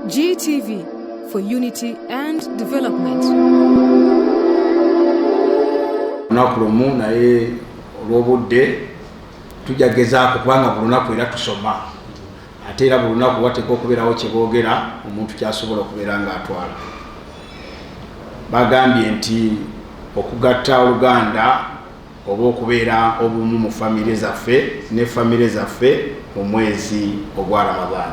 GTV for unity and development. Nakulumu naye olw'obudde tujja gezaako kubanga buli lunaku era tusoma ate era buli lunaku wateeka okubeerawo kye boogera omuntu kyasobola okubeera ng'atwala. Bagambye nti okugatta Oluganda oba okubeera obumu mu famire zaffe ne famire zaffe mu mwezi ogwa Ramadhan.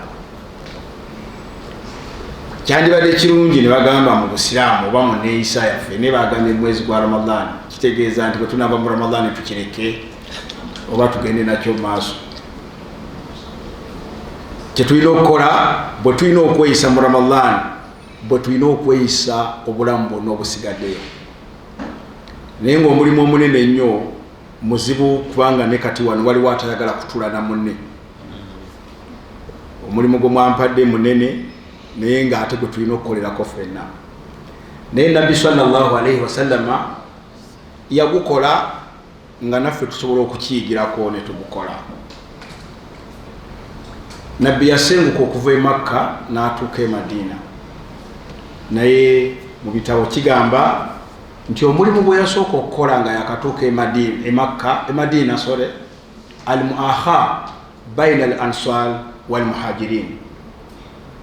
Kyandibadde kirungi ne bagamba mu Busiraamu oba mu neeyisa yaffe ne bagambye mwezi gwa Ramadhan kitegeeza nti bwe tunava mu Ramadhan tukireke oba tugende nakyo mu maaso. Kye tulina okukola bwe tulina okweyisa mu Ramadhan bwe tulina okweyisa obulamu bwonna obusigaddeyo. Naye ng'omulimu omunene ennyo muzibu kubanga ne kati wano waliwo atayagala kutula na munne. Omulimu gwe mwampadde munene naye ng'ate gwe tulina okukolerako ffenna. Naye Nabbi sallallahu alayhi wasallama yagukola nga naffe tusobola okukiyigirako ne tugukola. Nabbi yasenguka okuva e Makka n'atuuka e Madina. Naye mu bitabo kigamba nti omulimu gwe yasooka okukola nga yakatuuka e Madina al-muakha baina al-ansar wal-muhajirin.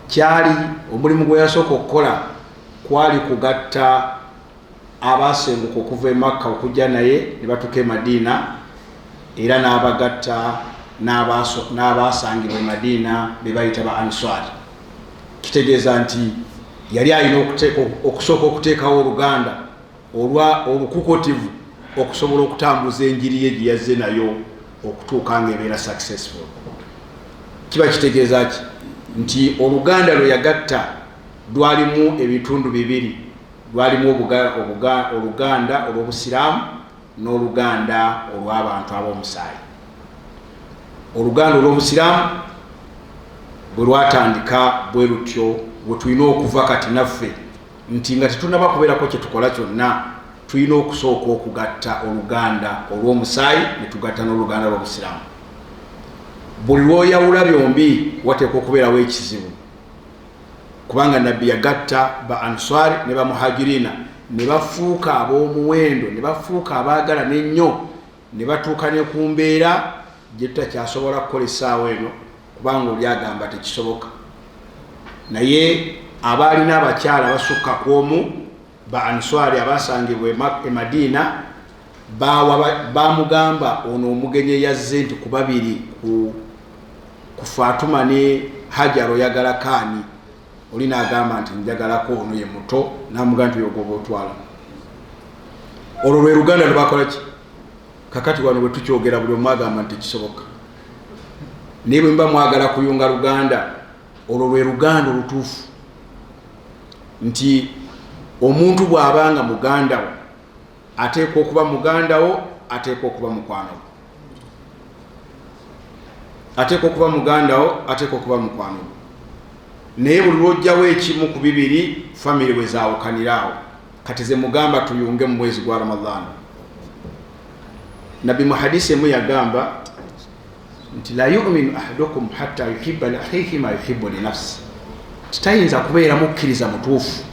Kyali omulimu gwe yasooka okukola kwali kugatta abasenguka okuva e Makka okujja naye ne batuuka e Madina era n'abagatta n'abasangibwa e Madina be bayita ba Ansar. Kitegeeza nti yali alina okusooka okuteekawo Oluganda olukukotivu okusobola okutambuza enjiri ye gye yazze nayo okutuuka ng'ebeera successful. Kiba kitegeeza ki? Nti Oluganda lwe yagatta lwalimu ebitundu bibiri. Lwalimu Oluganda olw'Obusiraamu n'Oluganda olw'abantu ab'omusaayi. Oluganda olw'Obusiraamu bwe lwatandika bwe lutyo bwe tulina okuva kati naffe nti nga tetunaba kubeerako kye tukola kyonna tulina okusooka okugatta Oluganda olw'omusaayi ne tugatta n'Oluganda olw'Obusiraamu. Buli lw'oyawula byombi wateekwa okubeerawo ekizibu kubanga Nabbi yagatta ba Ansar ne ba Muhajirina ne bafuuka ab'omuwendo ne bafuuka abaagala n'ennyo ne batuuka ne ku mbeera gye tutakyasobola kukola essaawa eno kubanga oli agamba tekisoboka. Naye abaalina abakyala basukka ku omu ba Ansari abasangibwa e Madina bamugamba ono omugenyi yazze nti ku babiri ku Fatuma ne Hajar oyagala kaani? Oli n'agamba nti njagalako ono ye muto, n'amugamba nti yogoba otwala. Olwo lwe Luganda lwe bakola ki? Kakati wano bwe tukyogera buli omu agamba nti kisoboka. Naye bwe mba mwagala kuyunga Luganda olwo lwe Luganda olutuufu nti omuntu bw'abanga muganda wo ateekwa okuba muganda wo, ateekwa okuba mukwano wo. Ateekwa okuba muganda wo, ateekwa okuba mukwano wo. Naye buli lw'ojjawo ekimu ku bibiri famire bwe zaawukaniraawo. Kati ze mugamba tuyunge mu mwezi gwa Ramadhan. Nabbi mu hadisi emu yagamba nti la yu'minu ahadukum hatta yuhibba li akhihi ma yuhibbu li nafsi. Titayinza kubeera mukkiriza mutuufu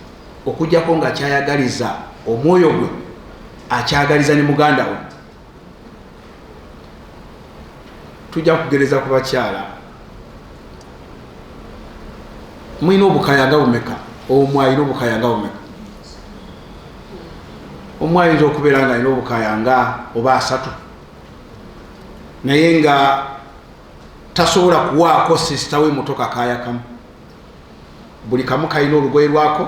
okujjako nga akyayagaliza omwoyo gwe akyagaliza ne muganda we. Tujja kugereza ku bakyala. Mwina obukayanga bumeka? Omwayina obukayanga bumeka? Omwayinza okubeera nga alina obukayanga oba 3 naye nga tasobola kuwaako sisita we muto kakaaya kamu. Buli kamu kalina olugoye lwako,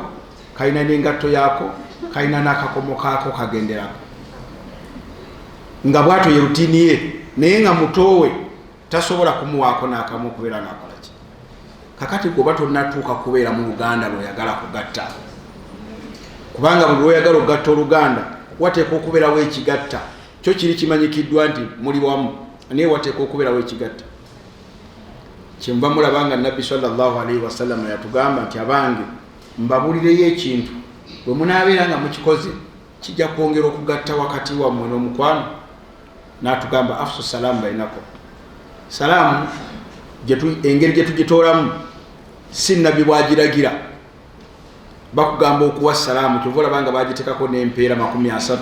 kalina n'engatto yaako, kalina n'akakomo kaako kagenderako. Nga bw'atyo ye rutiini ye, naye nga muto we tasobola kumuwaako n'akamu okubeera n'akola ki. Kakati gwe oba tonnatuuka kubeera mu Luganda lw'oyagala kugatta. Kubanga buli lw'oyagala okugatta Oluganda wateekwa okubeerawo ekigatta. Kyo kiri kimanyikiddwa nti muli wamu naye wateekwa okubeerawo ekigatta. Kyenva mulaba nga Nabbi sallallahu alayhi wasallam yatugamba nti abange mbabulireyo ekintu bwe munaabeera nga mukikoze kijja kwongera okugatta wakati wammwe n'omukwano. N'atugamba afsu salaamu bainako. Salaamu engeri gye tugitoolamu si nabbi bwagiragira bakugamba okuwa salaamu kyovola banga bagitekako n'empeera 30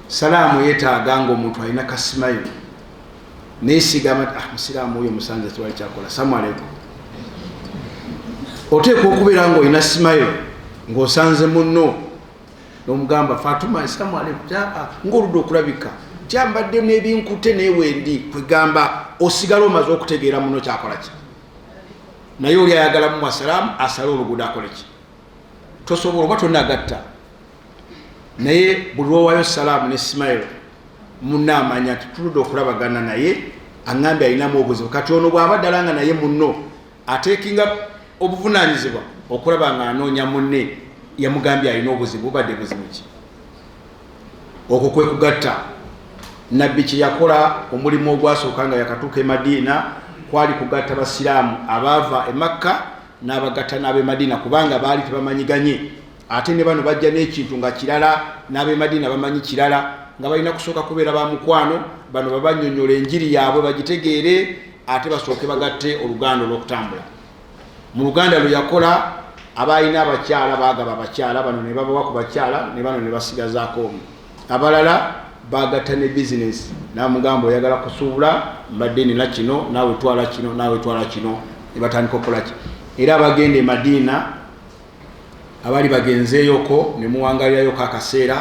salaamu yeetaaga ng'omuntu alina kasimayiro neesigama musiraamu oyo musanze tewali kyakola salamu aleikum oteekwa okubeera ng'olina simayiro ng'osanze munno n'omugamba Fatuma salamu aleikum ng'oludde okulabika tyambadde n'ebinkute neewendi kwegamba osigala omaze okutegeera muno kyakola ki naye oli ayagala mu salaamu asale oluguudo akole ki tosobola oba tonagatta naye buli lwowaayo salaamu ne simayiro munno amanya nti tuludde okulabagana naye aŋŋambye alinamu obuzibu kati ono bw'abadde alanga naye munno ateekinga obuvunaanyizibwa okulaba nga anoonya munne yamugambye alina obuzibu bubadde buzibu ki okwo kwe kugatta nabbi kye yakola omulimu ogwasooka nga yakatuuka e Madiina kwali kugatta basiraamu abaava e Makka n'abagatta n'ab'e Madiina kubanga baali tebamanyiganye ate ne bano bajja n'ekintu nga kirala n'ab'e Madiina bamanyi kirala nga balina kusooka kubeera ba mukwano bano babanyonnyola enjiri yaabwe bagitegeere ate basooke bagatte oluganda olw'okutambula mu luganda lwe yakola abalina abakyala baagaba abakyala bano ne babawa ku bakyala ne bano ne basigazaako omu abalala bagatta ne bizinesi namugamba oyagala kusuubula mbadde nina kino naawe twala kino naawe twala kino ne batandika okukola ki era abagenda e Madiina abali bagenzeeyoko ne muwangalirayoko akaseera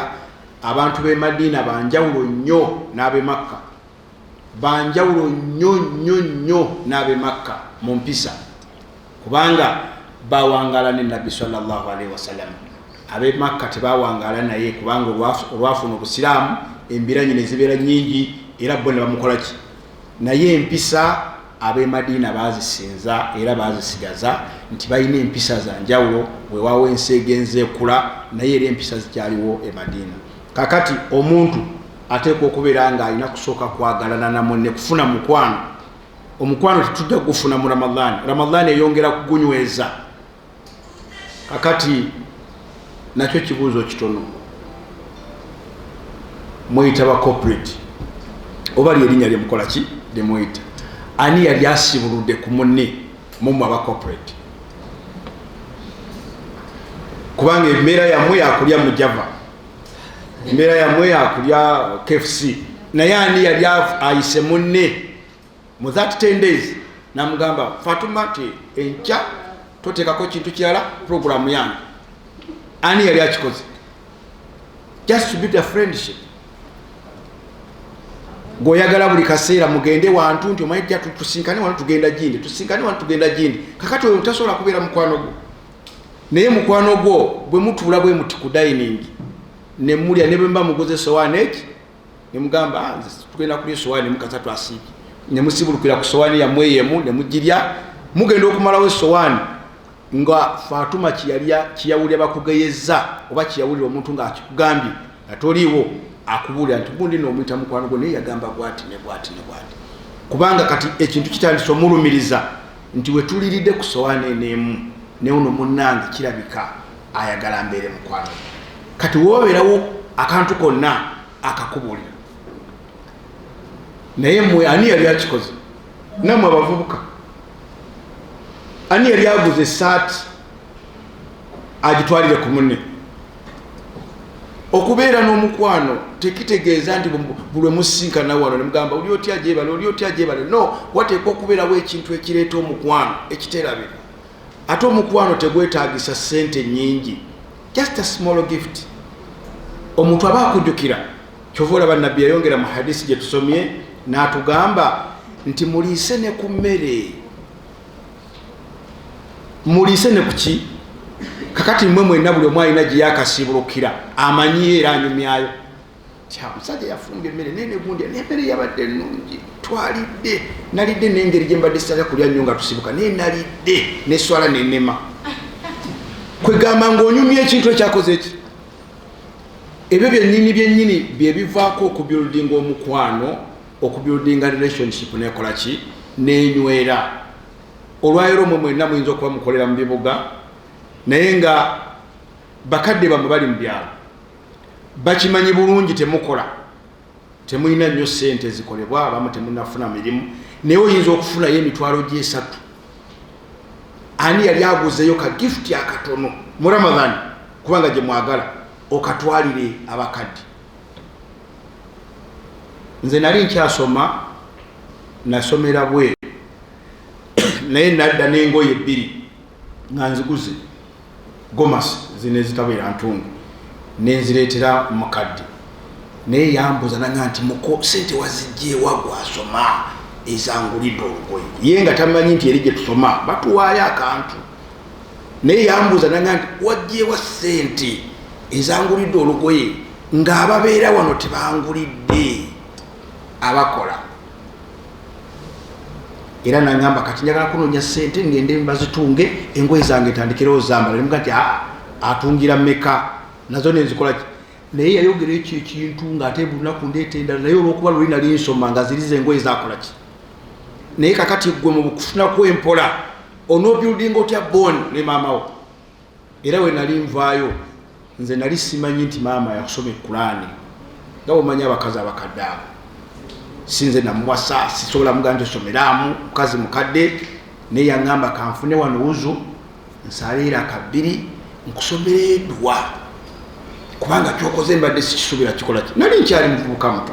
abantu b'e Madiina banjawulo nnyo n'ab'e Makka banjawulo nnyo n'ab'e Makka mu mpisa kubanga bawangala ne Nabbi sallallahu alaihi wasallam ab'e Makka tebawangala naye kubanga olwafuna obusiraamu embiranye ne zibeera nnyingi era bo ne bamukola ki naye empisa ab'e Madiina bazisinza era bazisigaza nti balina empisa za njawulo weewaawo ensi egenze ekula naye era empisa zikyaliwo e Madiina kakati omuntu ateekwa okubeera nga alina kusooka kwagalana na munne kufuna mukwano omukwano tetujja kugufuna mu Ramadhaani eyongera kugunyweza kakati nakyo kibuuzo kitono mweyita ba corporate oba lyerinnya lyemukola ki lyemweyita ani yali asibuludde ku munne mumwe aba corporate kubanga embeera yammwe yakulya mu Java embeera yammwe yakulya KFC naye ani yali ayise munne mu that 10 days namugamba Fatuma ti enkya toteekako kintu kirala programu yange ani yali akikoze just to build a friendship goyagala buli kaseera mugende wantu nti omanyi tya tusinkane wano tugenda gindi tusinkane wano tugenda gindi kakati oyo tasobola kubeera mukwano gwo naye mukwano gwo bwe mutuula bwe muti ku dining ne mulya ne bwe mba mugoze sowaani eki ne mugamba tugenda kulya sowaani mukasatu asiiki ne musibulukira ku sowaani yammwe yemu ne mugirya mugenda okumalawo sowaani nga Fatuma kiyawulira bakugeyeza oba kiyawulira omuntu ng'akikugambye nga toliiwo akubuulira nti gundi n'omuyita mukwano gwo naye yagamba bwati ne bwati ne bwati kubanga kati ekintu kitandise omulumiriza nti we tuliridde ku sowaani en'emu ne uno munnange kirabika ayagala mbeere mukwano kati woobeerawo akantu konna akakubuulira naye mmwe ani yali akikoze nammwe abavubuka ani yali aguze essaati agitwalire ku munne okubeera n'omukwano tekitegeeza nti buli musinkana wano ne mugamba oli otya gyebale oli otya gyebale no wateekwa okubeerawo ekintu ekireeta omukwano ekiterabira ate omukwano tegwetaagisa ssente nnyingi just a small gift omuntu aba akujjukira kyova olaba nabbi yayongera mu hadisi gye tusomye n'atugamba nti muliise ne ku mmere muliise ne ku ki kakati mmwe mwenna buli omu alina gye yakasibulukira amanyi era anyumyayo musajja yafumba emmere naye negundi n'emmere yabadde ennungi twalidde nalidde n'engeri gye mbadde sitala kulya nnyo nga tusibuka naye nalidde neswala nenema kwegamba ng'onyumya ekintu ekyakoze eki ebyo byennyini bye bivaako okubuildinga omukwano okubuildinga relationship nekola ki nenywera olwayiro mwe mwenna muyinza okuba mukolera mu bibuga naye nga bakadde bamwe bali mu byalo bakimanyi bulungi temukola temulina nnyo ssente zikolebwa abamu temunafuna mirimu naye oyinza okufunayo emitwalo gy'esatu ani yali aguzeyo ka gift akatono mu Ramadan kubanga je mwagala okatwalire abakadde. Nze nali nkyasoma nasomera bwe naye nadda n'engoye ebbiri nga nziguze gomasi zine zitabeera ntungu nenzireetera mukadde naye yambuza nanga nti muko sente wazijje wagwasoma ezangulidde olugoye ye nga tamanyi nti eri gye tusoma batuwaayo akantu naye yambuza nanga nti wajjewa sente ezangulidde olugoye ng'ababeera wano tebangulidde abakola. Era nangamba kati njagala kunoonya sente ngende mbazitunge engoye zange tandikirawo zambala. Nemuga nti atungira mmeka nazo nenzikola ki naye yayogera ekyo ekintu ng'ate buli lunaku ndeeta endala naye olw'okuba luli nali nsoma nga ziriza engoye zakola ki naye kakati ggwe mu kufunaku empola onoobyuldinga otya boni ne maamawo. Era we nali nvaayo nze nali simanyi nti maama yakusoma Kurani nga bw'omanyi abakazi abakadde abo sinze namuwasa sisobola muga nti someramu mukazi mukadde naye yaŋŋamba kanfune wano wuzu nsaleera kabbiri nkusomera edduwa kubanga kyokoze mbadde sikisuubira kikola ki. Nali nkyali muvubuka muto.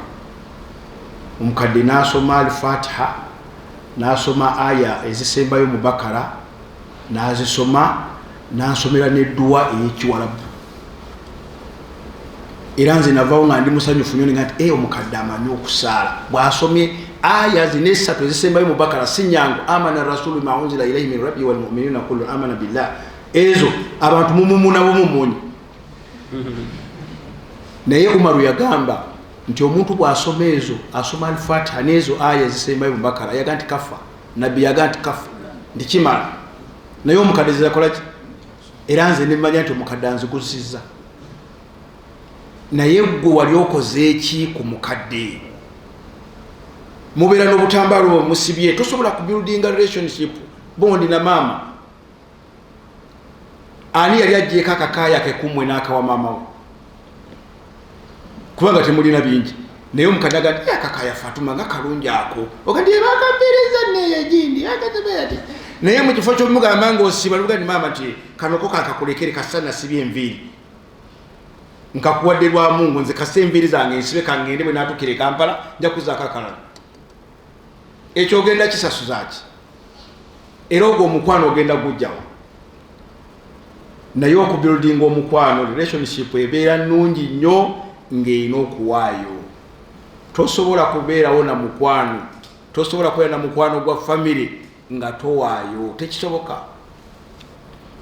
Omukadde n'asoma al-Fatiha n'asoma aya ezisembayo mu Bakara n'azisoma n'ansomera n'edduwa ey'Ekiwarabu. Era nze navaawo nga ndi musanyufu nnyo nga nti omukadde amanyi okusaala bw'asomye aya zino essatu ezisembayo mu Bakara si nnyangu amana rasulu ma unzila ilaihi min rabbi wal mu'minuna kullu amana billah ezo abantu mumumunabo mumunyi. Naye Umaru yagamba nti omuntu bw'asoma ezo asoma al-Fatiha n'ezo aya ezisembayo mu Bakara yaga nti kafa nabbi yaga nti kafa ndikimala naye omukadde zizakola ki. Era nze nemanya nti omukadde anziguzizza naye gwe wali okoze eki ku mukadde mubeera n'obutambaalo musibye tosobola kubuildinga relationship bondi na maama. Ani yali agyeko akakaaya ke kumwe n'akawa maamawo kubanga temulina bingi naye omukadde aga nti akakaaya Fatuma nga kalungi ako okati bakampeereza neyo gindi akatebeati naye mu kifo ky'omugamba ng'osiba luga ni maama nti kano ko kankakulekere kasana sibye enviiri nkakuwadde lwa Mungu nze kase enviiri zange nsibe kangende bwe naatukire Kampala nja kuzaako akalala. Ekyo ogenda kisasuza ki era ogwo omukwano ogenda gujjawo. Naye okubuildinga omukwano relationship ebeera nnungi nnyo ng'erina okuwaayo. Tosobola kubeerawo na mukwano tosobola kubeera na mukwano gwa family nga towaayo tekisoboka.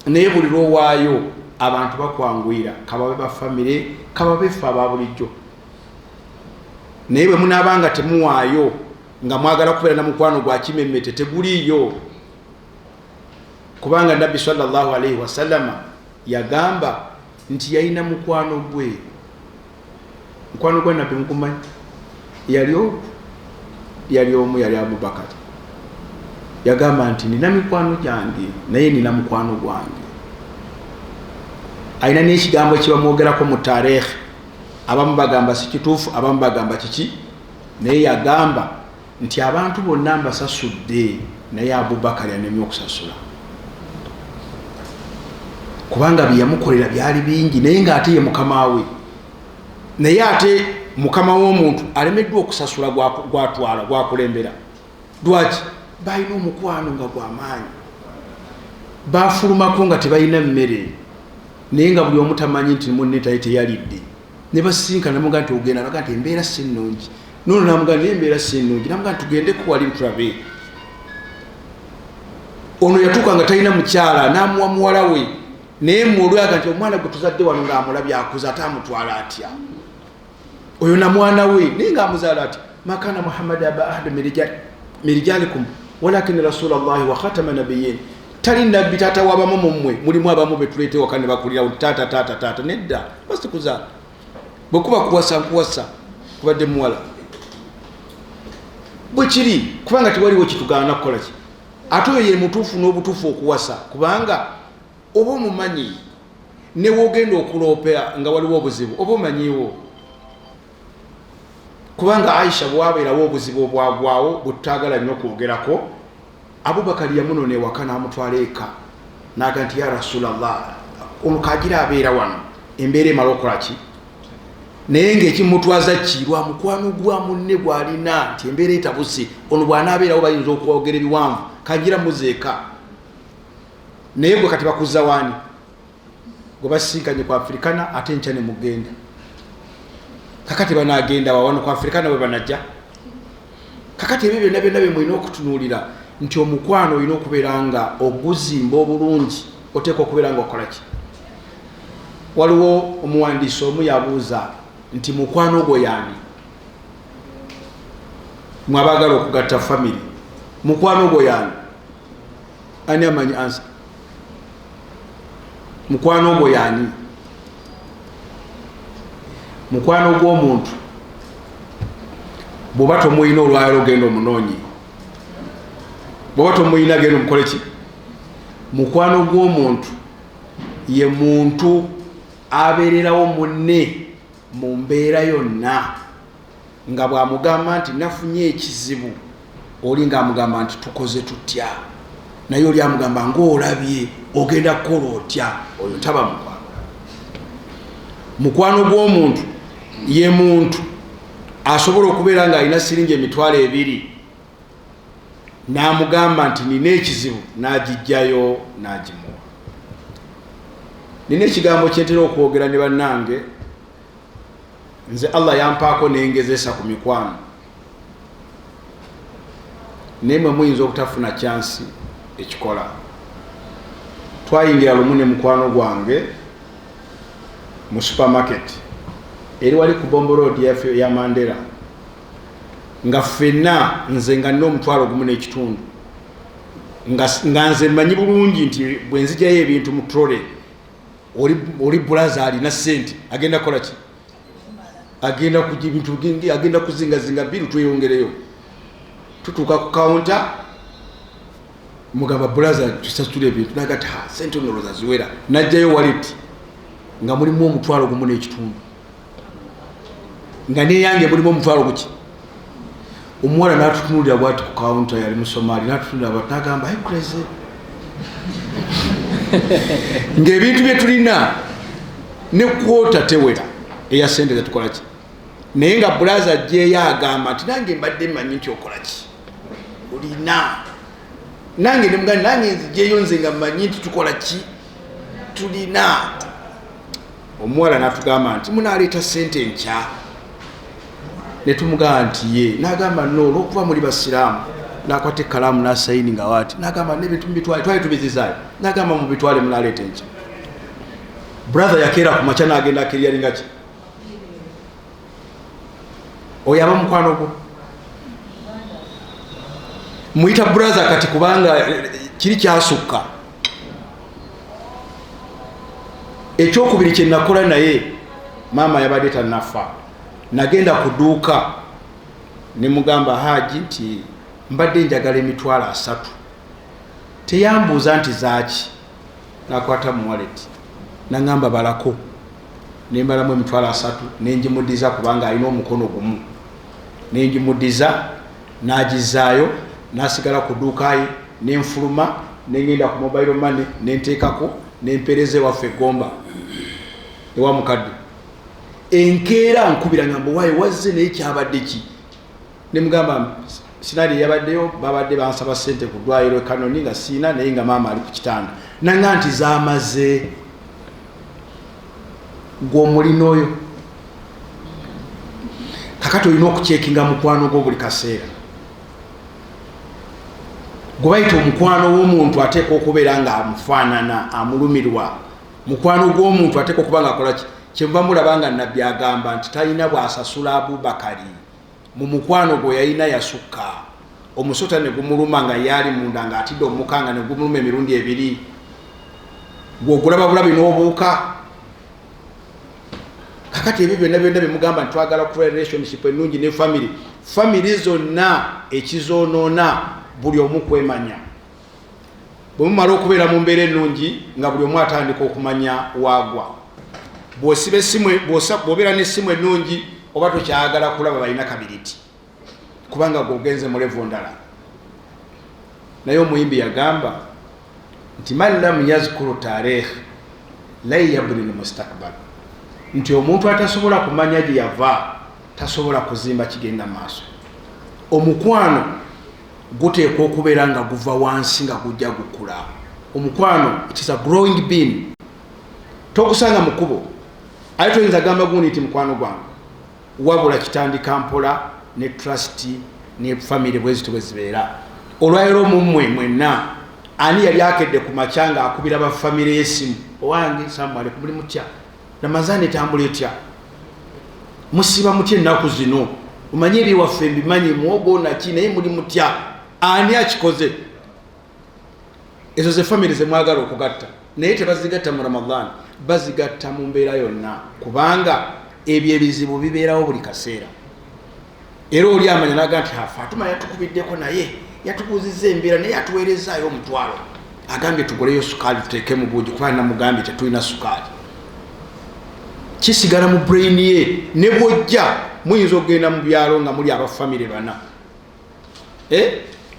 Naye buli lwowaayo abantu bakwanguyira kababe ba family kababe ffe aba bulijjo. Naye bwe munaabanga temuwaayo nga mwagala kubeera na mukwano gwa kimemmete teguliiyo kubanga Nabbi sallallahu alaihi wasallama yagamba nti yalina mukwano gwe. Mukwano gwa Nabbi mukumanyi yali omu yali Abubakar. Yagamba nti nina mikwano gyange naye nina mukwano gwange. Aina n'ekigambo ekibamwogerako mu taarikh abamu bagamba si kituufu abamu bagamba kiki naye yagamba nti abantu bonna mbasasudde naye Abubakar yanemye okusasula kubanga bye yamukolera byali bingi naye ng'ate ye mukama we. Naye ate mukama w'omuntu alemeddwa okusasula gwatwala gwakulembera lwaki balina omukwano nga gw'amaanyi bafulumako nga tebalina mmere naye nga buli omu tamanyi nti munne tali teyalidde ne basinkana namuga nti ogenda naga nti embeera si nnungi nono namuga naye embeera si nnungi namuga nti tugendeko wali tulabe. Ono yatuuka nga talina mukyala n'amuwa muwala we naye mwolwaga nti omwana gwe tuzadde wano ng'amulabye akuza ate amutwala atya oyo na mwana we naye ng'amuzaala ati makana Muhammad aba ahad mirijalikum walakin rasulallahi wa khatama nabiyyin. Tali nabbi taata wabamu mumwe mulimu abamu betuleete waka ne bakulira taata nedda basi kuzaala bwekuba kuwasa nkuwasa kubadde muwala bwe kiri kubanga tewaliwo kitugaana nakukola ki ate oyo ye mutuufu n'obutuufu okuwasa kubanga oba omumanyi ne woogenda okuloopera nga waliwo obuzibu oba omanyiwo kubanga Aisha bwabeerawo obuzibu obwagwawo bwe tutaagala nnyo okwogerako Abubakar yamunona ewaka n'amutwala eka naga nti ya Rasulallah olukagira abeera wano embeera emala okola ki naye ng'ekimutwaza kirwa mukwano gwa munne gw'alina nti embeera etabuse ono bw'anaabeerawo bayinza okwogera ebiwanvu kagira muzeeka naye gwe kati bakuzza waani gwe basisinkanye ku Afrikana ate nkya ne mugenda kakati banaagenda wawano ku Afrikana bwe banajja kakati ebyo byonna byonna bye mulina okutunuulira nti omukwano olina okubeera nga oguzimba obulungi oteeka okubeera nga okola ki waliwo omuwandiisi omu yabuuza nti mukwano gwo yaani mwabagala okugatta family mukwano gwo yaani ani amanyi ansa mukwano gwo yaani mukwano gw'omuntu bw'oba tomuyina olwaliro genda omunoonyi bw'oba tomuyina genda omukole ki mukwano gw'omuntu ye muntu abeererawo munne mu mbeera yonna nga bw'amugamba nti nafunye ekizibu oli ng'amugamba nti tukoze tutya naye oli amugamba ng'olabye ogenda kukola otya oyo taba mukwano gw'omuntu ye muntu asobola okubeera ng'alina siringi emitwalo 2 n'amugamba nti nina ekizibu n'agijjayo n'agimuwa nina ekigambo kyentera okwogera ne bannange nze Allah yampaako nengezesa ku mikwano naye mwe muyinza obutafuna chansi ekikola twayingira lumu ne mukwano gwange mu supermarket eri wali ku Bombo Road ya Mandela nga ffenna nze nga nina omutwalo gumu n'ekitundu nga nze mmanyi bulungi nti bwe nzijjayo ebintu mu trole oli bulaza alina ssente agenda kukola ki agenda kuja ebintu agenda kuzingazinga biru tweyongereyo tutuuka ku counter mugamba bulaza tusasula ebintu nagati ssente noloza ziwera najjayo wallet nga mulimu omutwalo gumu n'ekitundu nga neyange mulimu omutwalo guki omuwala n'atutunulira bwati ku counter yali mu Somali n'atutunulira bwati n'agamba hey crazy ng'ebintu bye tulina ne kwota tewera eya sente zetukola ki naye nga bulaza ajjeeyo agamba nti nange mbadde mmanyi nti okola ki olina nange nemugani nange nzijeeyo nze nga mmanyi nti tukola ki tulina omuwala n'atugamba nti munaaleeta sente nkya ne tumugamba nti ye n'agamba no olw'okuba muli basiraamu n'akwata ekkalaamu n'asayini nga waati n'agamba n'ebintu mubitwale twali tubizizaayo n'agamba mubitwale munaaleeta enkya brother yakeera ku makya n'agenda akiriyalinga ki oyo aba mukwano gwo muyita brother kati kubanga kiri kyasukka ekyokubiri kye nakola naye maama yabadde tannafa nagenda ku dduuka ne mugamba Haji nti mbadde njagala emitwalo 3 teyambuuza nti zaaki nakwata mu wallet nangamba balako nembalamu emitwalo 3 nenjimuddiza kubanga alina omukono gumu nenjimuddiza n'agizaayo n'asigala ku dduuka ye nenfuluma nengenda ku mobile money nenteekako nempereze waffe Gomba ewa mukadde enkeera nkubira ngamba waayo wazze naye kyabadde ki nemugamba sinali yabaddeyo babadde bansaba ssente ku ddwaliro Kanoni nga siina naye nga maama ali ku kitanda nanga nti zaamaze gw'omulina oyo kakati olina okucekinga mukwano gwo buli kaseera gwe bayita omukwano w'omuntu ateeka okubeera nga amufaanana amulumirwa mukwano gw'omuntu ateeka okuba nga akola ki kyenva mulaba nga nabbi agamba nti talina bw'asasula Abubakari mu mukwano gwe yalina yasukka omusota ne gumuluma nga yali munda nga atidde omukanga ne gumuluma emirundi 2 gw'ogulaba bulabi n'obuuka kakati ebyo byonna byonna bimugamba nti twagala ku relationship ennungi ne family zonna ekizoonoona buli omu kwemanya bwe mumala okubeera mu mbeera ennungi nga buli omu atandika okumanya waagwa bw'obeera n'essimu ennungi oba tokyagala kulaba balina kabiriti kubanga gwogenze mu levo ndala naye omuyimbi yagamba nti man lam yazkuru tarikh la yabni almustaqbal, nti omuntu atasobola kumanya gye yava tasobola kuzimba kigenda maaso. Omukwano guteekwa okubeera nga guva wansi nga gujja gukula. Omukwano, it is a growing being. Tokusanga mukubo ate toyinza gamba gundi nti mukwano gwange, wabula kitandika mpola ne trust ne family bwezito bwezibeera. Olwaliro mumwe mwenna ani yali akedde ku machanga akubira ba family yesimu, owange samwale kumuli mutya namazane tambula etya, musiba mutya ennaku zino, omanye ebiwaffe mbimanyi muwogo naki naye muli mutya, ani akikoze? Ezo ze family ze mwagala okugatta, naye tebazigatta mu Ramadan, bazigatta mu mbeera yonna, kubanga ebyo ebizibu bibeerawo buli kaseera. Era oli amanya naga nti Fatuma yatukubiddeko naye yatubuuzizza embeera naye atuweerezaayo omutwalo, agambye tugoleyo sukaali tuteeke mu buugi kuba namugambye tetulina sukaali. Kisigala mu brain ye, ne bwojja muyinza okugenda mu byalo nga muli abafamire bana,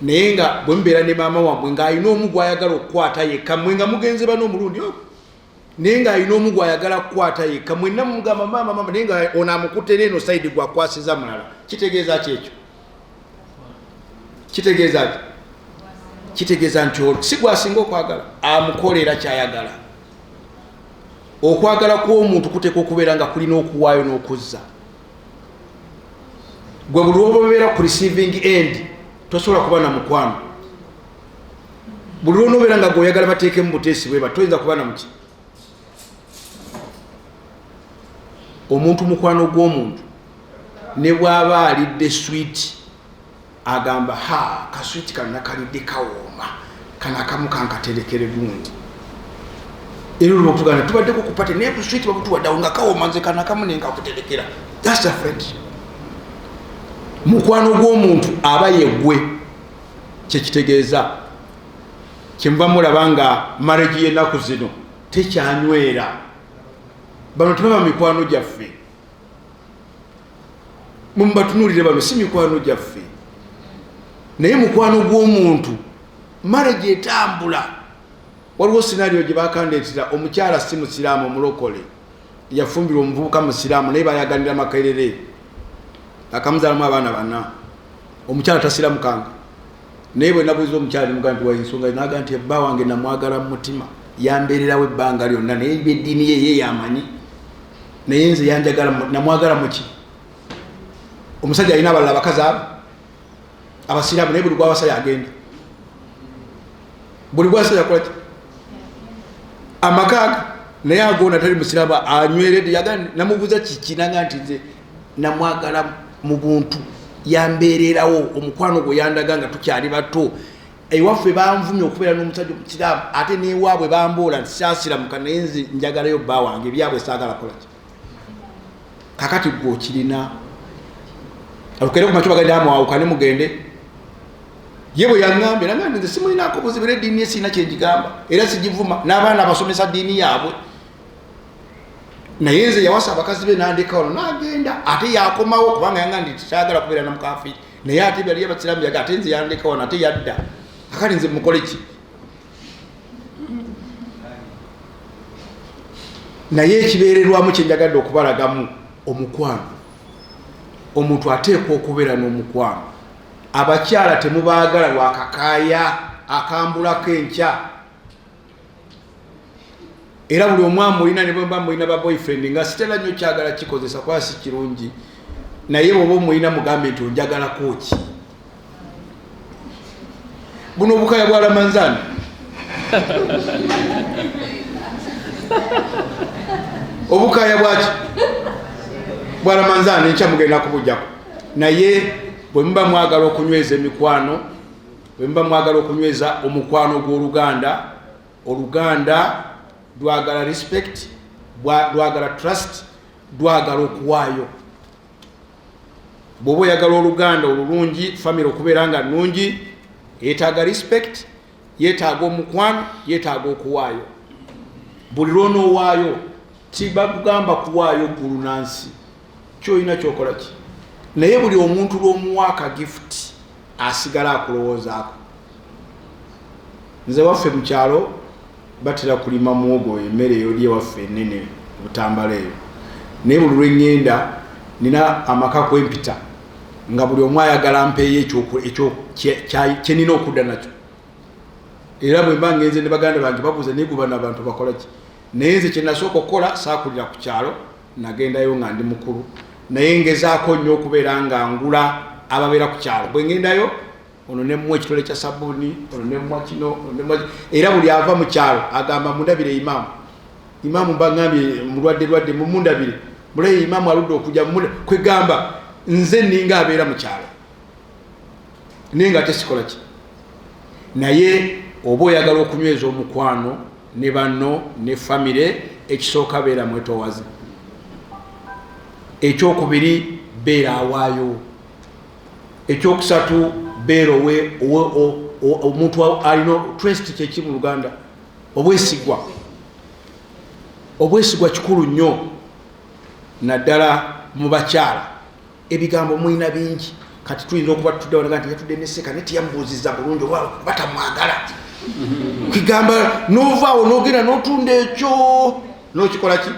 naye nga bwe mubeera ne maama wammwe ng'alina omu gw'ayagala okukwata yekka, mmwe nga mugenze bano omulundi ogwo, naye ng'alina omu gw'ayagala kukwata yekka, mwenna mumugamba maama, naye nga ono amukutte eno sayidi gwakwasiza mulala. Kitegeeza ki ekyo? Kitegeeza ki? Kitegeeza nti si gwasinga okwagala, amukolera kyayagala. Okwagala kw'omuntu kuteekwa okubeera nga kulina okuwaayo n'okuzza. Gwe buli lwoba obeera ku receiving end tosobola kuba na mukwano. Buli lwonobeera nga gweoyagala bateekemu buteesi bweba toyinza kuba na muki. Omuntu mukwano gw'omuntu ne bw'aba alidde sweet agamba kaswiti kano nakalidde kawooma, kana akamu kankaterekere gundi. Era olwo tugana tubaddeko kupate naye kuswiti babutuwaddawo nga kawooma nze kana akamu nenkakuterekera. That's a friend. Mukwano gw'omuntu aba yeggwe, kyekitegeeza kyenva mulaba nga marriage y'ennaku zino tekyanywera. Bano tebaba mikwano gyaffe, mubatunuulire bano si mikwano gyaffe, naye mukwano gw'omuntu marriage etambula. Waliwo scenario gye bakandeetera, omukyala si musiraamu omulokole yafumbirwa omuvubuka musiraamu naye bayaganira makerere, akamuzaalamu abaana bana, omukyala tasiramukanga, naye bwe nabuuza omukyala nemugaa nti waensonga naga nti ebba wange namwagala mu mutima yambeererawo ebbanga lyonna, naye byeddiini ye yamanyi, naye nze yanjagala namwagala muki? Omusajja alina abalala abakazi abo abasiraamu, naye buli gwawasa yagenda, buli gwawasa yakolaki? Amakaaga, naye agona tali musiraamu anyweredde, yagala namubuuza kiki, naga nti nze namwagala mu buntu yambeererawo, omukwano gwe yandaga nga tukyali bato. Ewaffe banvumye okubeera n'omusajja omukiraamu, ate newaabwe bamboola nti saasiramuka, naye nze njagalayo bba wange, ebyabwe saagala kolaki. Kakati gwe okirina alukere ku makyo bagenda amwawukane mugende. Ye bwe yaŋŋambye nagambye nze simulinaako buzibu, era eddiini ye sirina kyengigamba era sigivuma, n'abaana abasomesa ddiini yaabwe, naye nze yawasa abakazi be nandeka wano n'agenda, ate yakomawo kubanga yaŋŋambye nti kyagala kubeera na mukaafiri, naye ate bali abasiraamu yaga ate nze yandeka wano ate yadda. Akati nze mukole ki? Naye ekibeererwamu kyenjagadde okubalagamu omukwano, omuntu ateekwa okubeera n'omukwano. Abakyala temubaagala lwakakaaya akambulako enkya, era buli omwamu olina ne bwemba mulina ba boyfriend nga sitera nnyo kyagala kikozesa kuba si kirungi, naye bwoba omulina mugambe nti onjagalako ki? Buno obukaya bwa Ramanzani obukaya bwaki bwa Ramanzani enkya mugenda kubujjako, naye bwe muba mwagala okunyweza emikwano, bwe muba mwagala okunyweza omukwano gw'Oluganda, Oluganda lwagala respect, lwagala trust, lwagala okuwaayo. Bw'oba oyagala Oluganda olulungi, family okubeera nga nnungi, yeetaaga respect, yeetaaga omukwano, yeetaaga okuwaayo. Buli lw'onoowaayo tibakugamba kuwaayo ggulu nansi, kyolina kyokola ki? Naye buli omuntu lw'omuwaaka gift asigala akulowoozaako. Nze waffe mu kyalo batera kulima muogo emmere yoli waffe nene butambala eyo naye buli lwengenda nina amaka kwempita nga buli omu ayagala mpeeyo ekyo kyenina okudda nakyo era bwe mba ngenze ne baganda bange babuuza naye guba n'abantu bakola ki naye nze kyenasooka okukola saakulira ku kyalo nagendayo nga ndi mukulu naye ngezaako nnyo okubeera nga ngula ababeera ku kyalo bwe ngendayo ono nemmuwa ekitole kya sabbuuni ono nemmuwa kino era buli ava mu kyalo agamba mundabire imaamu mbagambye mulwadde mumundabire mulaye imaamu aludde okujja kwegamba nze ninga abeera mu kyalo naye nga tesikola ki naye oba oyagala okunyweza omukwano ne banno ne famire ekisooka beera mwetoowaze ekyokubiri beera awaayo ekyokusatu beera omuntu alina trust kyeki mu Luganda obwesigwa kikulu nnyo naddala mu bakyala ebigambo mwina bingi kati tuyinza okuba tutuddewo nti yatudde neseka naye tiyambuuziza bulungi oba batamwagala kigamba novaawo nogenda notunda ekyo nokikola ki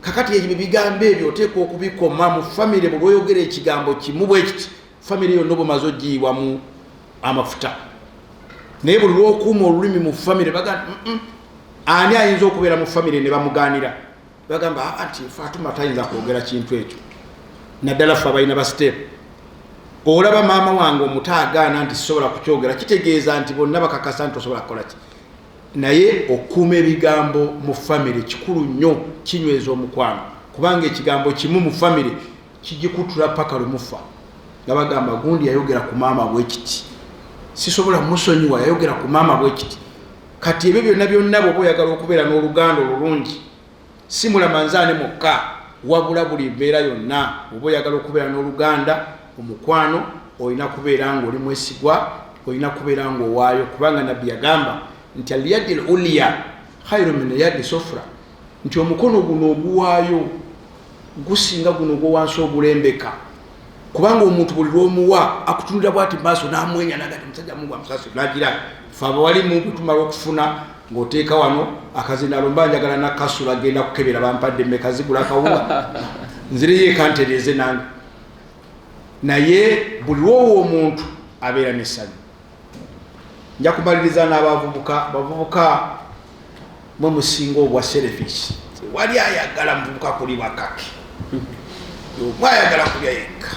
kakati ebyo bigambo ebyo oteeka okubikoma mu famire bwe lwoyogera ekigambo kimu bwe kiti famire yonna obumaze ogiyiwamu amafuta naye buli lwokuuma olulimi mu famire bagamba ani ayinza okubeera mu famire ne bamugaanira bagamba anti Fatuma tayinza kwogera kintu ekyo naddala ffe abalina basiteepu olaba maama wange omuto agaana nti sisobola kukyogera kitegeeza nti bonna bakakasa nti osobola kukola ki naye okuuma ebigambo mu famire kikulu nnyo kinyweza omukwano kubanga ekigambo kimu mu famire kigikutula paka lwemufa nga bagamba gundi yayogera ku maama bwekiti sisobola musonyiwa yayogera ku maama bwekiti kati ebyo byonna byonna bwoba oyagala okubeera n'oluganda olulungi si mulamanzaane mokka wabula buli mbeera yonna oba oyagala okubeera n'oluganda omukwano olina kubeera nga oli mwesigwa olina kubeera nga owaayo kubanga nabbi yagamba nti alyadi l uliya khairu min yadi sofra nti omukono guno oguwaayo gusinga guno ogwowansi ogulembeka kubanga omuntu buli lwomuwa akutunira bwati maaso namwenya nagati musajja mungu amusasi nagira fe abawali muntu tumala okufuna ng'oteeka wano akazinalo mba njagala nakasula agenda kukebera bampadde mmeka zigula akawunga nzireyo ekantereeze nange naye buli lwowo omuntu abeera n'essanyu nja kumaliriza n'abavubuka mwe musinga obwa selfish wali ayagala muvubuka kuli bakake mwayagala kulya yekka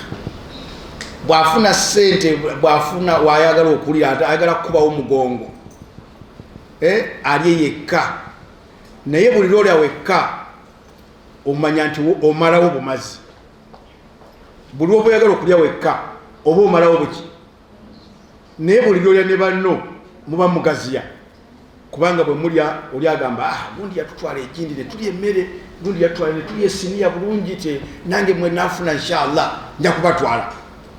bwafuna ssente bwafuna wayagala okulira ayagala kukubawo omugongo alye yekka naye buli lwolya wekka omanya nti omalawo bumazi buli oba oyagala okulya wekka oba omalawo buki naye buli lwolya ne banno muba mugaziya kubanga bwe mulya oli agamba gundi yatutwala egindi ne tulya emmere gundi yatutwala ne tulya esiniya bulungi te nange mwe naafuna inshallah nja kubatwala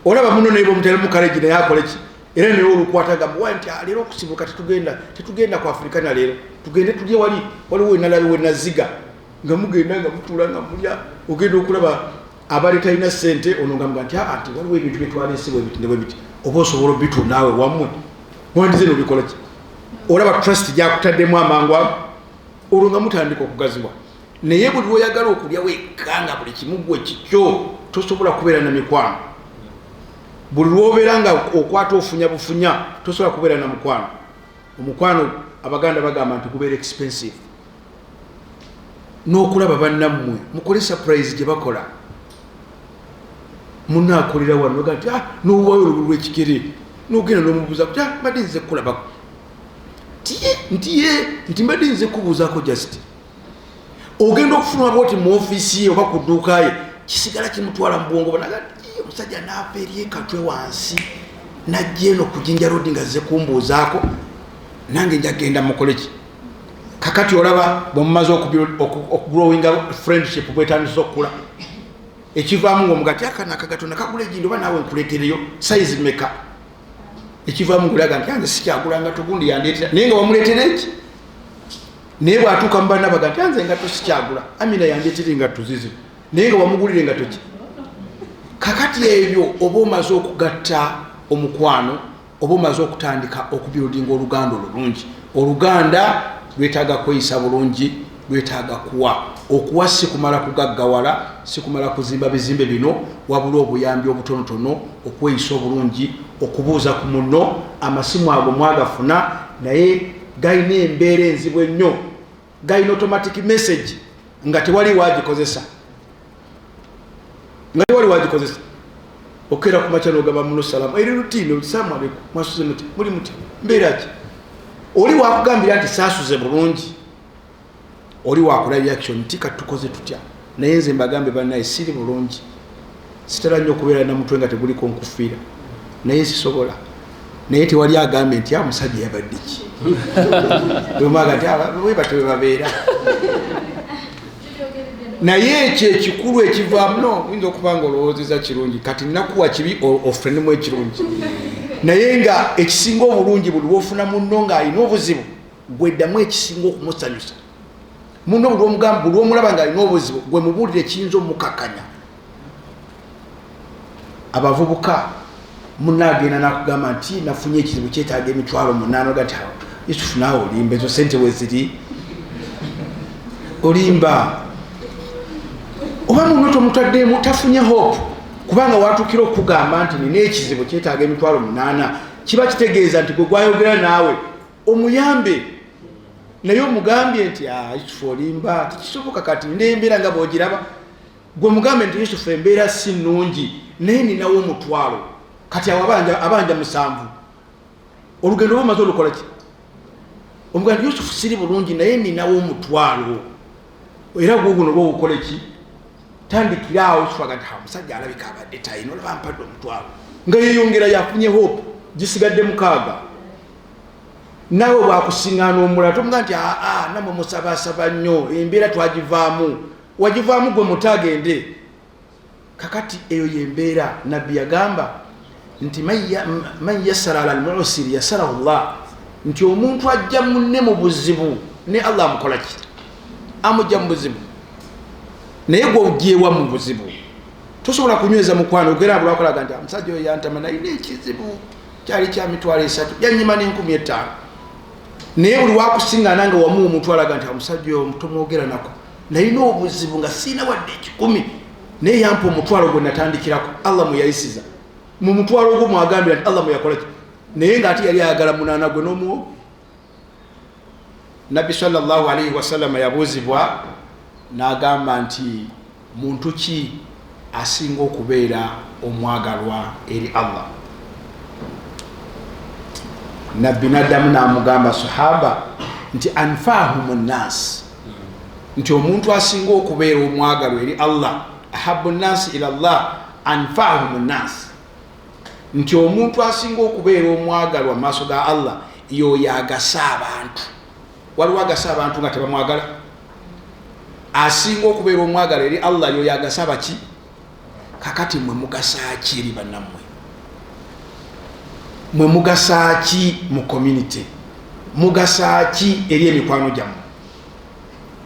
olaba muno naye bwomutera mukalegi naye akole ki era naye olukwata gamba wa nti leero okusibuka tetugenda ku Afrikana leero tugende tulye waliwo enalabe wenaziga nga mugenda nga mutuula nga mulya ogenda okulaba abali talina ssente ono nga muga nti anti waliwo ebintu byetwaleese bwe biti ne bwe biti oba osobola obbitu naawe wammwe wandize nobikola ki olaba trust gyakutaddemu amangu ago olwo nga mutandika okugazibwa naye buli lwoyagala okulya wekka nga buli kimu gwe kikyo tosobola kubeera na mikwano buli lwobeera nga okwata ofunya bufunya tosobola kubeera na mukwano omukwano abaganda bagamba nti gubeera expensive n'okulaba bannammwe mukole surprise gye bakola munaakolera wano noga nti n'owaayo olugulu lw'ekikere n'ogenda n'omubuuza kuti mbadde nze kukulabako nti mbadde nze kubuuzaako just ogenda okufuna bwoti mu ofiisi ye oba ku dduuka ye kisigala kimutwala mu bwongo banaga omusajja n'ava eri ekatwe wansi najja eno ku Jinja Road nga zze kumbuuzaako nange njagenda mukole ki kakati olaba bwe mumaze okugrowinga friendship bwetandisa okukula ekivaamu ng'omugati akana akagatona kagula egindi oba naawe nkuleetereyo size meka ekivaamu ngulaga nti anze sikyagula ngato gundi yandeetera naye nga wamuleetera eki naye bw'atuuka mu banna baga nti anze engato sikyagula Amina yandeetera engato zizo naye nga wamugulira engato ki kakati ebyo oba omaze okugatta omukwano oba omaze okutandika okubuildinga oluganda olulungi oluganda lwetaaga kweyisa bulungi, lwetaaga kuwa. Okuwa si kumala kugaggawala, si kumala kuzimba bizimbe bino, wabula obuyambi obutonotono, okweyisa obulungi, okubuuza ku munno. Amasimu ago mwagafuna naye gayina embeera enzibu ennyo, gayina automatic message nga tewali wagikozesa, okera ku makya n'ogamba muno salaamu eri rutini salaamu aleikum mwasuze muti muli muti mbeera ki. Oli wakugambira nti saasuze bulungi, oli wakola reaction nti kati tukoze tutya, naye nze mbagambe bannaye siri bulungi, sitera nnyo okubeera na mutwe nga teguliko nkufiira, naye sisobola. Naye tewali agambe nti musajja yabadde ki omaga nti webatwe babeera. Naye ekyo ekikulu ekivaamu no oyinza okuba nga olowoozeza kirungi, kati nakuwa kibi ofenemu ekirungi, naye nga ekisinga obulungi buli lwofuna munno ng'alina obuzibu gweddamu ekisinga okumusanyusa. Munno buli omulaba ng'alina obuzibu gwe mubuulire kiyinza omukakanya. Abavubuka munagenda nakugamba nti nafunye ekizibu kyetaaga emitwalo 8 gati Yusufu naawe olimba ezo sente weziri olimba oba munno tomutaddemu tafunye hope kubanga watuukira okugamba nti nina ekizibu kyetaaga emitwalo 8 kiba kitegeeza nti gwe gwayogera naawe omuyambe naye omugambye nti Yusufu olimba tekisoboka kati ndembeera nga bwogiraba gwe mugambe nti Yusufu embeera si nnungi naye ninawo omutwalo kati awo abanja 7 olugendo lwomaze olukola ki omugandi Yusufu siri bulungi naye ninawo omutwalo era guguno lwogukola ki tandikiraawo Yusufu agati musajja alabika abadde tayina olaba mpadde omutwalo nga yeyongera yafunye hope gisigadde 6 nawe bwakusiŋŋaana omulala tomuga nti namwe musabasaba nnyo embeera twagivaamu wagivaamu gwe mutagende kakati eyo yembeera nabbi yagamba nti man yassara ala almusiri yassarahu llah nti omuntu ajja munne mu buzibu ne Allah amukola ki amujja mu buzibu naye gwe ogyewa mu buzibu tosobola kunyweza mukwano ogera abulakolaga nti omusajja oyo yantama nalina ekizibu kyali kya mitwalo 3 yanyima n'5,000 naye buli wakusiŋŋaana nga wamuwa omutwalo aga nti omusajja oyo tomwogera nako nalina obuzibu nga siina wadde 10 naye yampa omutwalo gwe natandikirako Allah muyayisiza mu mutwalo ogwo mwagambira nti Allah muyakola ki naye ng'ate yali ayagala 8 gwe n'omuwo. Nabbi sallallahu alaihi wasallam yabuuzibwa n'agamba nti muntu ki asinga okubeera omwagalwa eri Allah. Nabbi n'addamu n'amugamba sahaba nti anfahum nnas, nti omuntu asinga okubeera omwagalwa eri Allah ahabbu nnas ila Allah anfahum nnas, nti omuntu asinga okubeera omwagalwa mu maaso ga Allah yoyo agasa abantu. Waliwo agasa abantu nga tebamwagala? Asinga okubeera omwagala eri Allah yoyo agasa baki? Kakati mwe mugasa ki eri bannammwe? Mwe mugasa ki mu community? Mugasa ki eri emikwano gyammwe?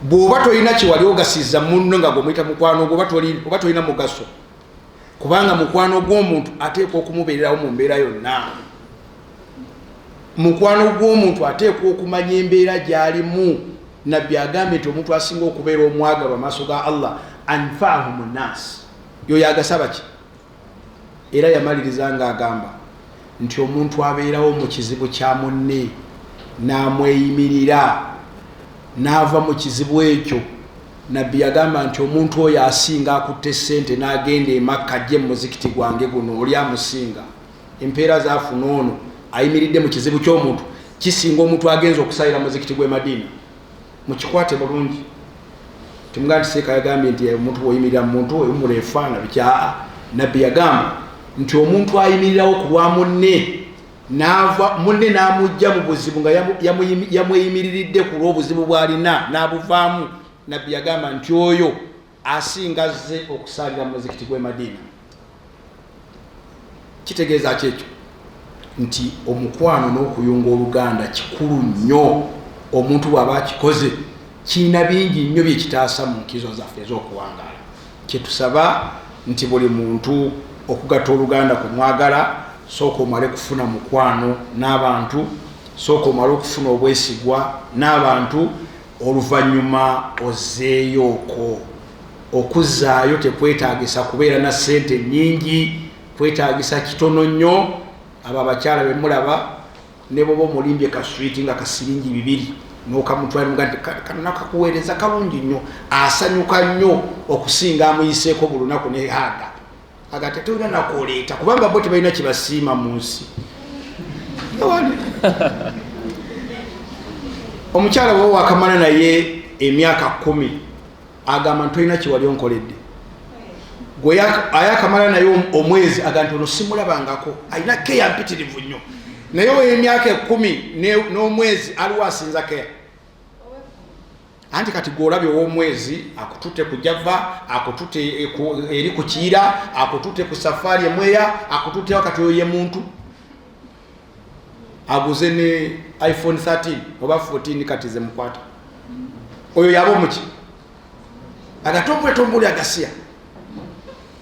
Bw'oba tolina kiwali ogasiza munno nga gwemuyita mukwano gwo oba tolina mugaso, kubanga mukwano gw'omuntu ateekwa okumubeererawo mu mbeera yonna. Mukwano gw'omuntu ateekwa okumanya embeera gy'alimu. Nabbi agambye nti omuntu asinga okubeera omwagalwa amaaso ga Allah anfahum nnas, yoyo agasa baki? Era yamaliriza ng'agamba nti omuntu abeerawo mu kizibu kya munne n'amweyimirira n'ava mu kizibu ekyo, Nabbi yagamba nti omuntu oyo asinga akutte ssente n'agenda e Makka ajje mu muzikiti gwange guno oli amusinga. Empeera zaafuna ono ayimiridde mu kizibu ky'omuntu kisinga omuntu agenza okusalira muzikiti gw'e Madina. Mukikwate bulungi. Timuga nti Sheikh yagambye nti omuntu bw'oyimirira mu muntu omula efaana bikya. Nabbi yagamba nti omuntu ayimirirawo ku lwa munne n'ava munne n'amujja mu buzibu nga yamweyimiriridde ku lw'obuzibu bw'alina n'abuvaamu, Nabbi yagamba nti oyo asinga azze okusalira muzikiti gw'e Madina. Kitegeeza kyekyo nti omukwano n'okuyunga oluganda kikulu nnyo. Omuntu bw'aba akikoze kiina bingi nnyo bye kitaasa mu nkizo zaffe ez'okuwangaala. Kyetusaba nti buli muntu okugatta oluganda kumwagala, sooka omale kufuna mukwano n'abantu sooka omala okufuna obwesigwa n'abantu oluvannyuma ozeeyooko. Okuzzaayo tekwetaagisa kubeera na ssente nnyingi, kwetaagisa kitono nnyo. Abo abakyala be mulaba ne bwoba omulimbye kaswiti nga kasiringi 2 n'okamutwala muga nti kano nakakuweereza kalungi nnyo, asanyuka nnyo okusinga amuyiseeko buli lunaku ne haga agate tulina nakooleeta kubanga bo tebalina kibasiima mu nsi. Omukyala bwe wakamala naye emyaka 10 agamba ntolina kiwali onkoledde. Gwe ayakamala naye omwezi agamba nti ono simulabangako, alina keya mpitirivu nnyo. Naye emyaka 10 n'omwezi aliwo asinza keya. Anti kati gwolabye ow'omwezi akututte ku Java, akututte eri ku Kiira, akututte ku safari emweya, akututte wakati oyo ye muntu. Aguze ne iPhone 13 oba 14 kati ze mukwata. Oyo yaba omuki. Agatombole agasiya.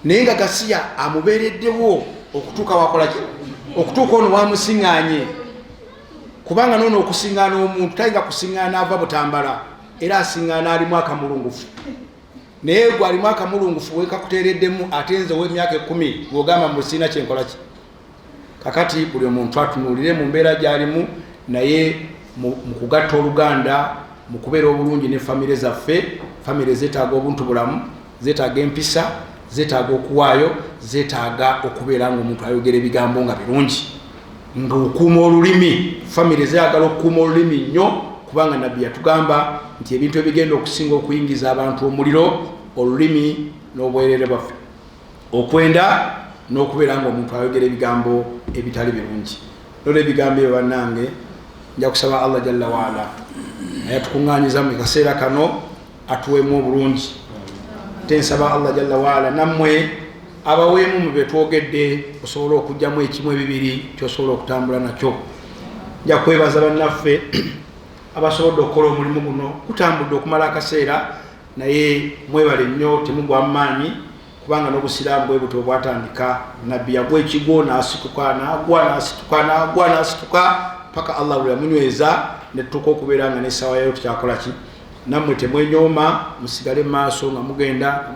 Naye nga gasiya amubeereddewo okutuuka wakola ki? Okutuuka ono wamusiŋŋaanye. Kubanga nono okusiŋŋaana omuntu tayinza kusiŋŋaana ava butambala. Era asiŋŋaana alimu akamulungufu. Naye gwe alimu akamulungufu wekakuteereddemu ate nze w'emyaka 10 gw'ogamba mu sina kyenkola ki? Kakati buli omuntu atunuulire mu mbeera gy'alimu, naye mu kugatta Oluganda, mu kubeera obulungi ne famire zaffe. Famire zeetaaga obuntu bulamu, zeetaaga empisa, zeetaaga okuwaayo, zeetaaga okubeera ng'omuntu ayogera ebigambo nga birungi, ng'okuuma olulimi. Famire zeeyagala okukuuma olulimi nnyo, kubanga nabbi yatugamba nti ebintu ebigenda okusinga okuyingiza abantu omuliro, olulimi n'obwereere bwaffe, okwenda n'okubeera ng'omuntu ayogera ebigambo ebitali birungi. Lolo ebigambo ebyo bannange nja kusaba Allah jalla waala ayatukuŋŋaanyiza mu kaseera kano atuweemu obulungi. Tensaba Allah jalla waala nammwe abaweemu mu bye twogedde osobola okugyamu ekimu ebibiri kyosobola okutambula nakyo. Nja kwebaza bannaffe abasobodde okukola omulimu guno. Kutambudde okumala akaseera naye mwebale nnyo, temugwa mu maanyi kubanga n'obusiraamu bwe buto bwatandika. Nabbi yagwa ekigo n'asituka, n'asituka paka Allah bwe yamunyweza ne tutuuka okubeera nga n'essaawa yayo tukyakola ki. Nammwe temwenyooma, musigale maaso nga mugenda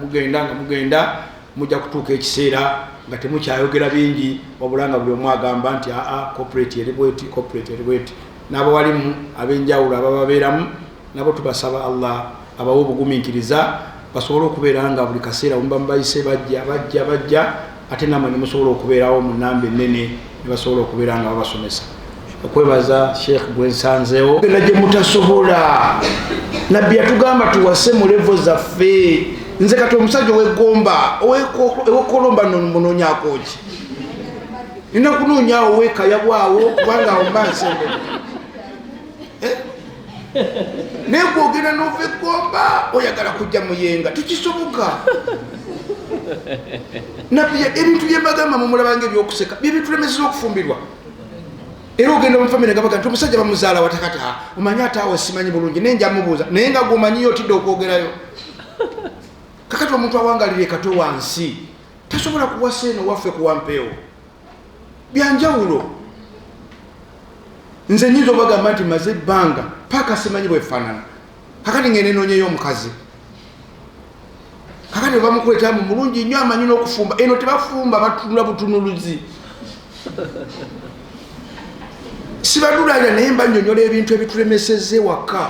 mujja kutuuka ekiseera nga temukyayogera bingi, wabula nga buli omu agamba nti corporate eri bweti. N'abawalimu ab'enjawulo abababeeramu nabo tubasaba Allah abawe obugumiikiriza basobole okubeera nga buli kaseera muba mubayise bajja ate nammwe ne musobola okubeerawo mu nnamba ennene ne basobola okubeera nga babasomesa. Okwebaza Sheikh gwensanzeewo genda gye mutasobola. Nabbi yatugamba tuwase mu levo zaffe. Nze kati omusajja ow'eggomba ow'ekolomba nonoonyaako ki? Nina kunoonyaawo ow'ekayabwawo kubanga awo mba nsembe. Naye gwogenda n'ova eggomba oyagala kujja muyenga tukisoboka. Nabbi ebintu bye mbagamba mumulabanga ebyokuseka bye bitulemeseza okufumbirwa. Era ogenda mu famire gabaga nti omusajja bamuzaala watakati omanyi ate awo simanyi bulungi naye nja mubuuza naye nga gwomanyiyo otidde okwogerayo. Kakati omuntu awangalira ekato wansi tasobola kuwasa eno waffe kuwampeewo byanjawulo. Nze nyiza obagamba nti maze ebbanga paka simanyi bwefaanana. Kakati ngende noonyeyo omukazi. Kakati bamukuleetamu mulungi nnyo amanyi n'okufumba. Eno tebafumba batunula butunuluzi. Sibadulira naye mbanyonyola ebintu ebitulemesezza waka.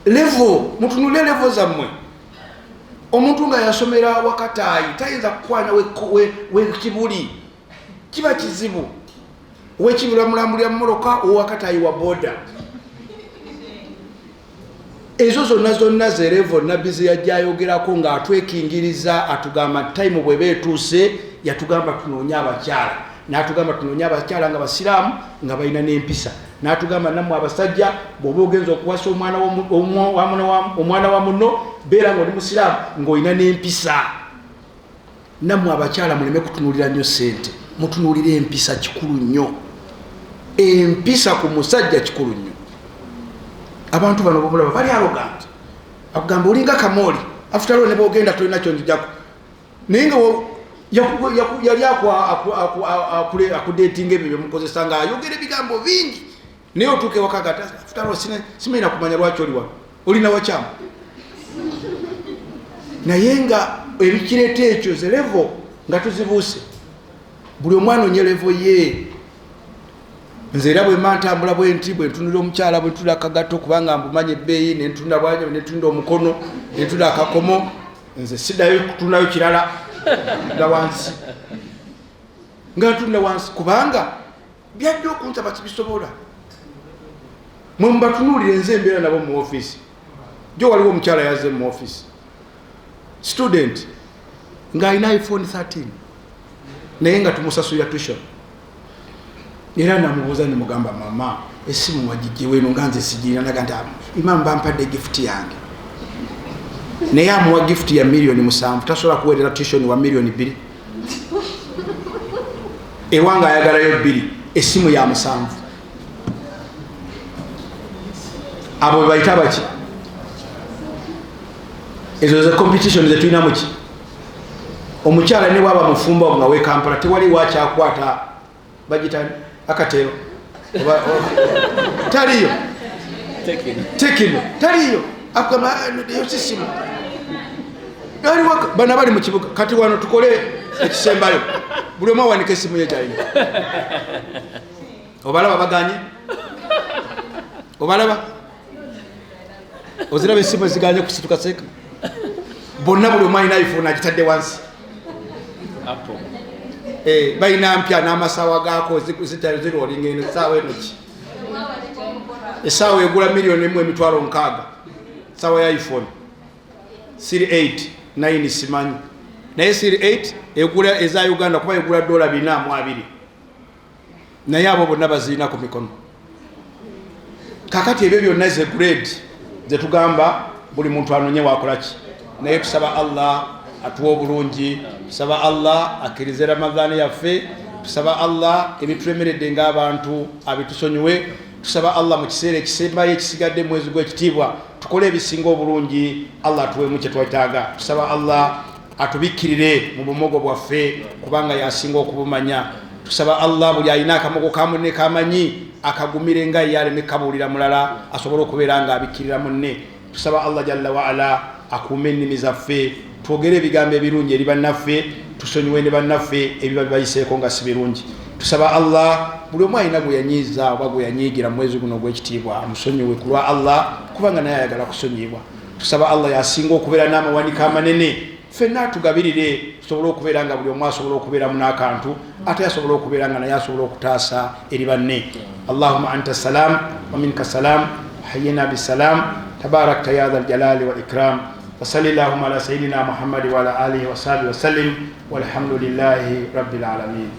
Levo, mutunule levo zammwe. Omuntu nga yasomera wakataayi tayinza kukwanya wekibuli. Kiba kizibu. Wekibula mulambulira mmoloka owakataayi wa boda. Ezo zonna ze levo nabbi ze yajja ayogerako nga atwekingiriza atugamba time bw'eba etuuse yatugamba tunoonya abakyala. N'atugamba tunoonya abakyala nga basiraamu nga balina n'empisa. N'atugamba nammwe abasajja bw'oba ogenza okuwasa omwana wa muno beera ng'oli musiraamu ng'olina n'empisa. Nammwe abakyala muleme kutunuulira nnyo ssente, mutunuulire empisa kikulu nnyo. Empisa ku musajja kikulu nnyo. Abantu bano bamulaba bali arrogant. Akugamba olinga kamooli afutalo ne bw'ogenda tolina kyonjijjako. Naye nga yali akudeetinga ebyo byemukozesa nga ayogera ebigambo bingi naye otuuke wakagata futalo simanyina kumanya lwaki oli wano olina wakyamu naye nga ebikireeta ekyo ze levo nga tuzibuuse buli omwana onye levo ye nze era bwe mantambula bwenti bwe ntunula omukyala bwe ntula akagato kubanga mbumanya ebbeeyi nentunda bwanjo netunda omukono nentunda akakomo nze siddayo kutundayo kirala nga wansi nga ntunda wansi kubanga byadde okunsaba kibisobola mwe mubatunuulire nze embeera nabo mu office jo waliwo omukyala yazze mu office student nga alina iPhone 13 naye nga tumusasulira tuition era namubuuza nemugamba mama esimu wagigiweno nga nze sigirina naga nti imam bampadde gift yange naye amuwa gift ya $7,000,000 tasobola kuweerera tuition wa $2,000,000 ewanga ayagalayo 2 esimu ya 7 abo bayita baki ezo za competition zetulina muki omukyala ne bwaba mufumba nga we Kampala tewali wakyakwata bagitani akatero taliyo tekino taliyo akama yo sisimu ali waka bana bali mu kibuga kati wano tukole ekisembayo buli omu awanike esimu ye gyalina obalaba baganye obalaba oziraba esimu ziganye kusituka seka bonna buli omu alina iPhone agitadde wansi bayina mpya n'amasawa gaako ziroolinga eno essaawa enoki essaawa egula $1,600,000 essaawa ya iPhone siri 8 9 simanyi naye siri 8 egula eza Uganda kuba egula $420 naye abo bonna bazirina ku mikono kakati ebyo byonna ze grade zetugamba buli muntu anonye wakolaki naye tusaba Allah atuwa obulungi tusaba Allah akkirize Ramadhani yaffe tusaba Allah ebitulemeredde ng'abantu abitusonyiwe tusaba Allah mu kiseera ekisembayo ekisigadde mwezi gw'ekitiibwa tukole ebisinga obulungi Allah atuweemu kye twetaaga tusaba Allah atubikkirire mu bumogo bwaffe kubanga yasinga okubumanya tusaba Allah buli alina akamogo kamunne kamanyi akagumire nga yaleme kabuulira mulala asobole okubeera nga abikkirira munne tusaba Allah jalla wa ala akuume ennimi zaffe twogere ebigambo ebirungi eri bannaffe tusonyiwe ne bannaffe ebiba bibayiseeko nga si birungi tusaba Allah buli omu alina gwe yanyiiza oba gwe yanyiigira mu mwezi guno ogw'ekitiibwa amusonyiwe ku lwa Allah kubanga naye ayagala kusonyibwa tusaba Allah yasinga okubeera n'amawanika amanene ffenna atugabirire tusobole okubeera nga buli omu asobola okubeeramu n'akantu ate asobola okubeera nga naye asobola okutaasa eri banne Allahumma anta salam wa minka salam hayyina bisalam tabarakta ya dhal jalali wal ikram وصلى اللهم على سيدنا محمد وعلى آله وصحبه وسلم والحمد لله رب العالمين.